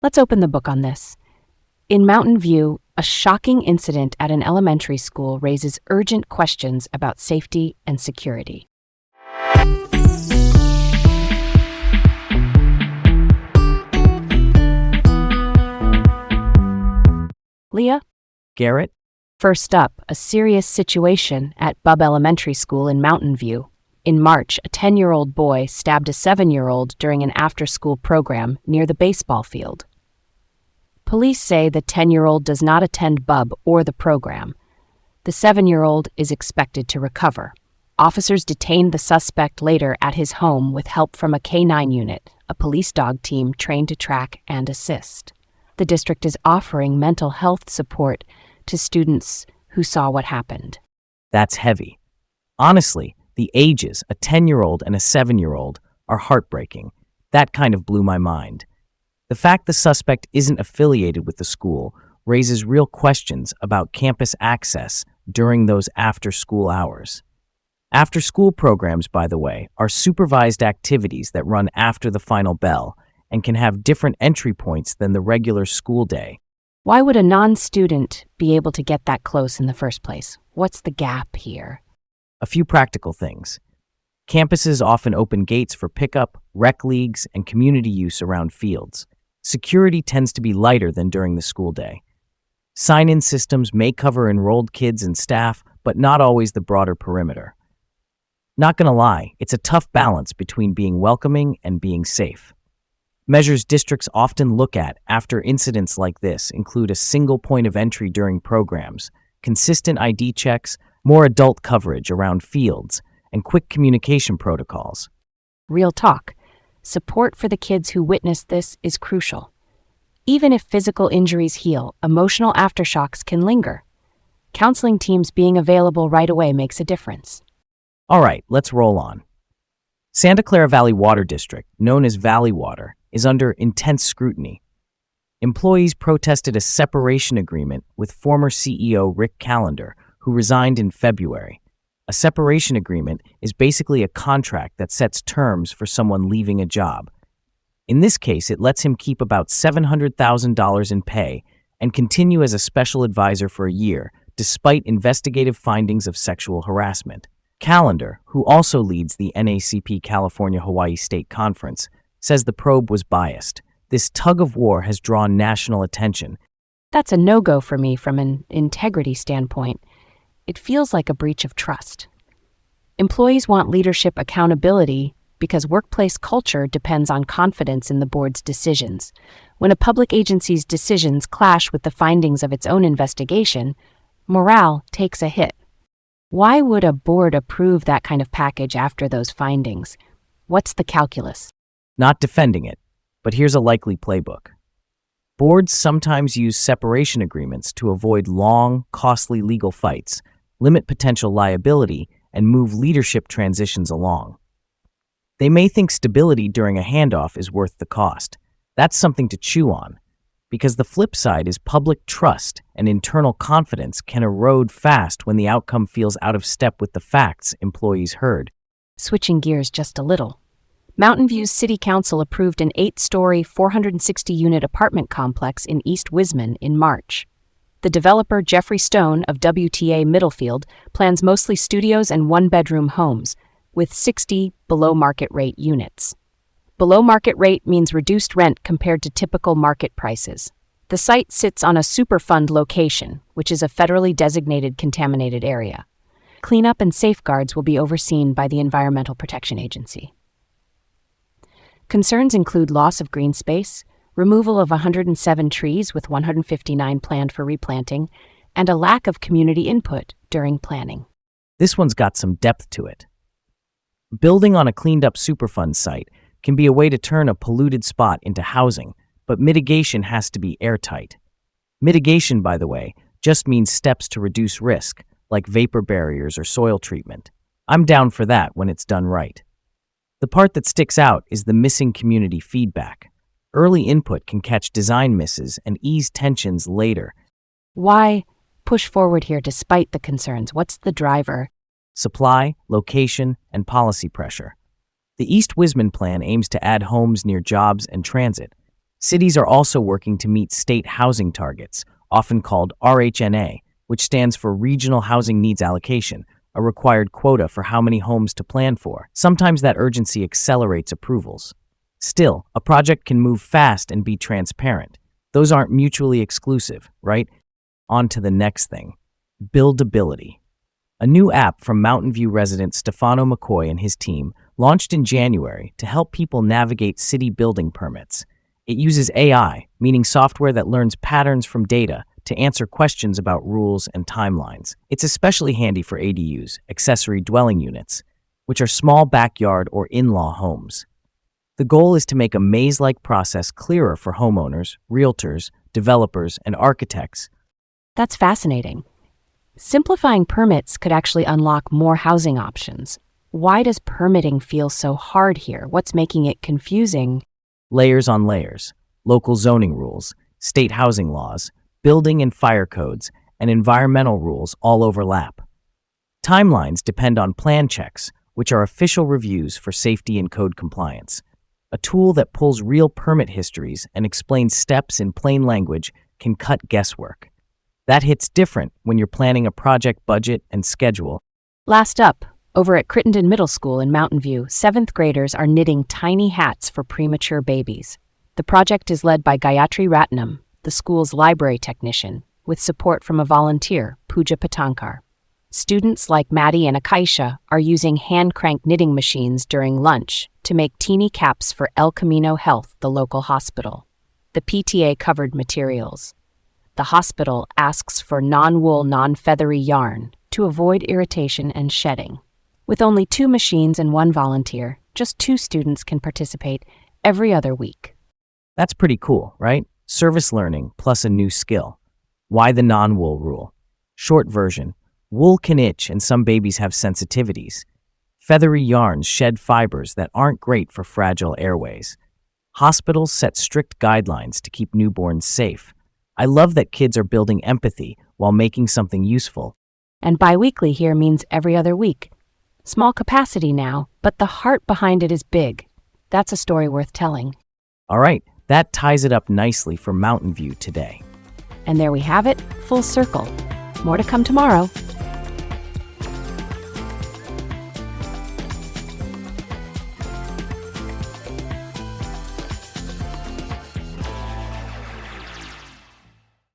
Let's open the book on this. In Mountain View, a shocking incident at an elementary school raises urgent questions about safety and security. Leah? Garrett? First up, a serious situation at Bubb Elementary School in Mountain View. In March, a 10-year-old boy stabbed a 7-year-old during an after-school program near the baseball field. Police say the 10-year-old does not attend Bubb or the program. The 7-year-old is expected to recover. Officers detained the suspect later at his home with help from a K-9 unit, a police dog team trained to track and assist. The district is offering mental health support to students who saw what happened. That's heavy. Honestly, the ages, a 10-year-old and a 7-year-old, are heartbreaking. That kind of blew my mind. The fact the suspect isn't affiliated with the school raises real questions about campus access during those after-school hours. After-school programs, by the way, are supervised activities that run after the final bell and can have different entry points than the regular school day. Why would a non-student be able to get that close in the first place? What's the gap here? A few practical things. Campuses often open gates for pickup, rec leagues, and community use around fields. Security tends to be lighter than during the school day. Sign-in systems may cover enrolled kids and staff, but not always the broader perimeter. Not gonna lie, it's a tough balance between being welcoming and being safe. Measures districts often look at after incidents like this include a single point of entry during programs, consistent ID checks, more adult coverage around fields, and quick communication protocols. Real talk. Support for the kids who witnessed this is crucial. Even if physical injuries heal, emotional aftershocks can linger. Counseling teams being available right away makes a difference. All right, let's roll on. Santa Clara Valley Water District, known as Valley Water, is under intense scrutiny. Employees protested a separation agreement with former CEO Rick Callender, who resigned in February. A separation agreement is basically a contract that sets terms for someone leaving a job. In this case, it lets him keep about $700,000 in pay and continue as a special advisor for a year, despite investigative findings of sexual harassment. Callender, who also leads the NACP California-Hawaii State Conference, says the probe was biased. This tug-of-war has drawn national attention. That's a no-go for me from an integrity standpoint. It feels like a breach of trust. Employees want leadership accountability because workplace culture depends on confidence in the board's decisions. When a public agency's decisions clash with the findings of its own investigation, morale takes a hit. Why would a board approve that kind of package after those findings? What's the calculus? Not defending it, but here's a likely playbook. Boards sometimes use separation agreements to avoid long, costly legal fights, limit potential liability, and move leadership transitions along. They may think stability during a handoff is worth the cost. That's something to chew on, because the flip side is public trust and internal confidence can erode fast when the outcome feels out of step with the facts employees heard. Switching gears just a little. Mountain View's City Council approved an 8-story, 460-unit apartment complex in East Wisman in March. The developer Jeffrey Stone of WTA Middlefield plans mostly studios and one-bedroom homes, with 60 below-market rate units. Below-market rate means reduced rent compared to typical market prices. The site sits on a Superfund location, which is a federally designated contaminated area. Cleanup and safeguards will be overseen by the Environmental Protection Agency. Concerns include loss of green space, removal of 107 trees with 159 planned for replanting, and a lack of community input during planning. This one's got some depth to it. Building on a cleaned-up Superfund site can be a way to turn a polluted spot into housing, but mitigation has to be airtight. Mitigation, by the way, just means steps to reduce risk, like vapor barriers or soil treatment. I'm down for that when it's done right. The part that sticks out is the missing community feedback. Early input can catch design misses and ease tensions later. Why push forward here despite the concerns? What's the driver? Supply, location, and policy pressure. The East Wisman plan aims to add homes near jobs and transit. Cities are also working to meet state housing targets, often called RHNA, which stands for Regional Housing Needs Allocation, a required quota for how many homes to plan for. Sometimes that urgency accelerates approvals. Still, a project can move fast and be transparent. Those aren't mutually exclusive, right? On to the next thing. Buildability. A new app from Mountain View resident Stefano McCoy and his team launched in January to help people navigate city building permits. It uses AI, meaning software that learns patterns from data, to answer questions about rules and timelines. It's especially handy for ADUs, accessory dwelling units, which are small backyard or in-law homes. The goal is to make a maze-like process clearer for homeowners, realtors, developers, and architects. That's fascinating. Simplifying permits could actually unlock more housing options. Why does permitting feel so hard here? What's making it confusing? Layers on layers, local zoning rules, state housing laws, building and fire codes, and environmental rules all overlap. Timelines depend on plan checks, which are official reviews for safety and code compliance. A tool that pulls real permit histories and explains steps in plain language can cut guesswork. That hits different when you're planning a project budget and schedule. Last up, over at Crittenden Middle School in Mountain View, 7th graders are knitting tiny hats for premature babies. The project is led by Gayatri Ratnam, the school's library technician, with support from a volunteer, Pooja Patankar. Students like Maddie and Akaisha are using hand-crank knitting machines during lunch to make teeny caps for El Camino Health, the local hospital. The PTA covered materials. The hospital asks for non-wool, non-feathery yarn to avoid irritation and shedding. With only 2 machines and 1 volunteer, just 2 students can participate every other week. That's pretty cool, right? Service learning plus a new skill. Why the non-wool rule? Short version, wool can itch and some babies have sensitivities. Feathery yarns shed fibers that aren't great for fragile airways. Hospitals set strict guidelines to keep newborns safe. I love that kids are building empathy while making something useful. And bi-weekly here means every other week. Small capacity now, but the heart behind it is big. That's a story worth telling. All right, that ties it up nicely for Mountain View today. And there we have it, full circle. More to come tomorrow.